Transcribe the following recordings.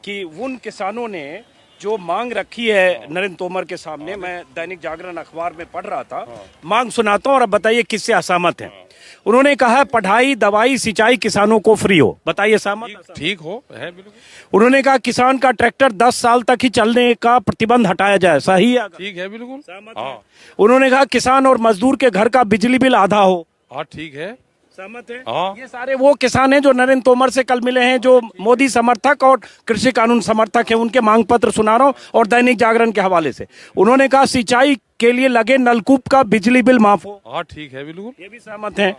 कि उन किसानों ने जो मांग रखी है नरेंद्र तोमर के सामने, मैं दैनिक जागरण अखबार में पढ़ रहा था, मांग सुनाता हूं और अब बताइए किससे असहमत हैं। उन्होंने कहा पढ़ाई, दवाई, सिंचाई किसानों को फ्री हो। बताइए सहमत? ठीक हो है बिल्कुल। उन्होंने कहा किसान का ट्रैक्टर 10 साल तक ही चलने का प्रतिबंध हटाया जाए। सही है? ठीक है बिल्कुल। हाँ उन्होंने कहा किसान और मजदूर के घर का बिजली बिल आधा हो। हाँ ठीक है। सहमत है? हाँ। ये सारे वो किसान हैं जो नरेंद्र तोमर से कल मिले हैं, जो मोदी समर्थक और कृषि कानून समर्थक हैं। उनके मांग पत्र सुना रहा हूं और दैनिक जागरण के हवाले से। उन्होंने कहा सिंचाई के लिए लगे नलकूप का बिजली बिल माफ हो। हाँ ठीक है बिल्कुल। ये भी सहमत हैं।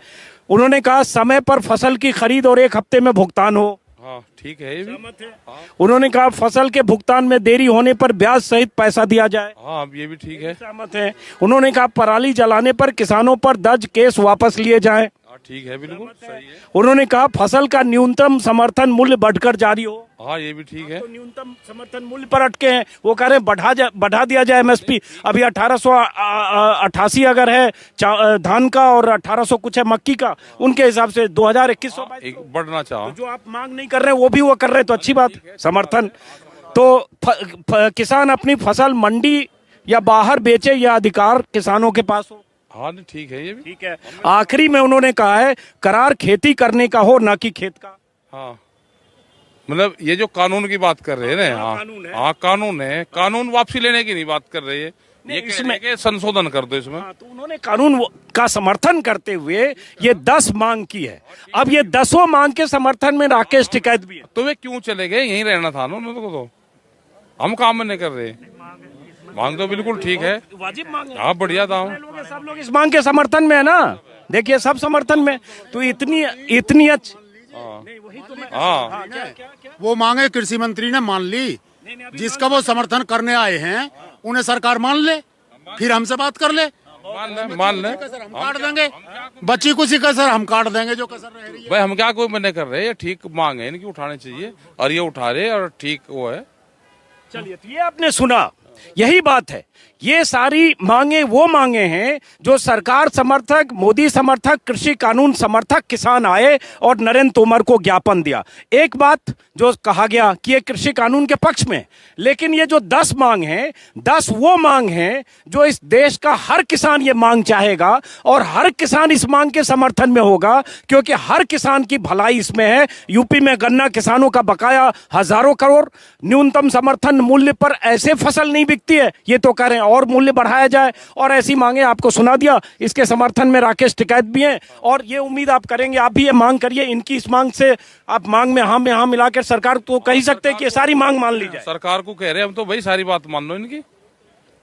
उन्होंने कहा समय पर फसल की खरीद और 1 हफ्ते में भुगतान हो। हाँ ठीक है ये भी। सहमत है। उन्होंने कहा फसल के भुगतान में देरी होने पर ब्याज सहित पैसा दिया जाए। हाँ अब ये भी ठीक है। सहमत है। उन्होंने कहा पराली जलाने पर किसानों पर दर्ज केस वापस लिए जाएं। हाँ ठीक है बिल्कुल सही है। उन्होंने कहा फसल का न्यूनतम समर्थन मूल्य बढ़कर जारी हो। हाँ ये भी ठीक है। तो न्यूनतम समर्थन मूल्य पर अटके हैं, वो कह रहे हैं बढ़ा दिया जाए एमएसपी। अभी 1888 अगर है धान का और 1800 कुछ है मक्की का, उनके हिसाब से 2021 बढ़ना चाहो। जो आप मांग नहीं कर रहे हैं वो भी वो कर रहे हैं, तो अच्छी बात समर्थन। तो किसान अपनी फसल मंडी या बाहर बेचे, यह अधिकार किसानों के पास हो। हाँ ठीक है ये भी ठीक है। आखिरी में उन्होंने कहा है करार खेती करने का हो, ना कि खेत का। हाँ मतलब ये जो कानून की बात कर रहे हैं ना। हाँ कानून है, कानून वापसी लेने की नहीं बात कर रही है, ये इसमें के संशोधन कर दो इसमें। तो उन्होंने कानून का समर्थन करते हुए ये 10 मांग की है। अब ये 10 मांग के समर्थन में राकेश टिकैत भी है। तो वे क्यों चले गए? यहीं रहना था ना उनको। तो हम काम में नहीं कर रहे। मांग तो बिल्कुल ठीक है, वाजिब मांग है। हाँ बढ़िया था। सब लोग इस मांग के समर्थन में है ना, देखिए सब समर्थन में। तो इतनी अच्छी हाँ वो मांगे कृषि मंत्री ने मान ली, जिसका वो समर्थन करने आए हैं उन्हें सरकार मान ले, फिर हमसे बात कर ले। मान ले हम काट देंगे, बच्ची कुछ ही कसर हम काट देंगे जो कसर रह रही है। भाई हम क्या कोई मना कर रहे हैं, ठीक मांग है इनकी, उठाने चाहिए और ये उठा रहे और ठीक वो है। चलिए, तो ये आपने सुना, यही बात है। ये सारी मांगे वो मांगे हैं जो सरकार समर्थक, मोदी समर्थक, कृषि कानून समर्थक किसान आए और नरेंद्र तोमर को ज्ञापन दिया। एक बात जो कहा गया कि ये कृषि कानून के पक्ष में, लेकिन ये जो 10 मांग हैं, 10 वो मांग हैं जो इस देश का हर किसान ये मांग चाहेगा और हर किसान इस मांग के समर्थन में होगा, क्योंकि हर किसान की भलाई इसमें है। यूपी में गन्ना किसानों का बकाया हजारों करोड़, न्यूनतम समर्थन मूल्य पर ऐसे फसल नहीं बिकती है, ये तो कह रहे हैं और मूल्य बढ़ाया जाए, और ऐसी मांगे आपको सुना दिया। इसके समर्थन में राकेश टिकैत भी हैं और ये उम्मीद आप करेंगे, आप भी ये मांग करिए। इनकी इस मांग से आप मांग में हाँ मिलाकर सरकार तो कह ही सकते हैं कि ये सारी मांग मान ली जाए। सरकार को कह रहे हैं हम तो भाई सारी बात मान लो इनकी।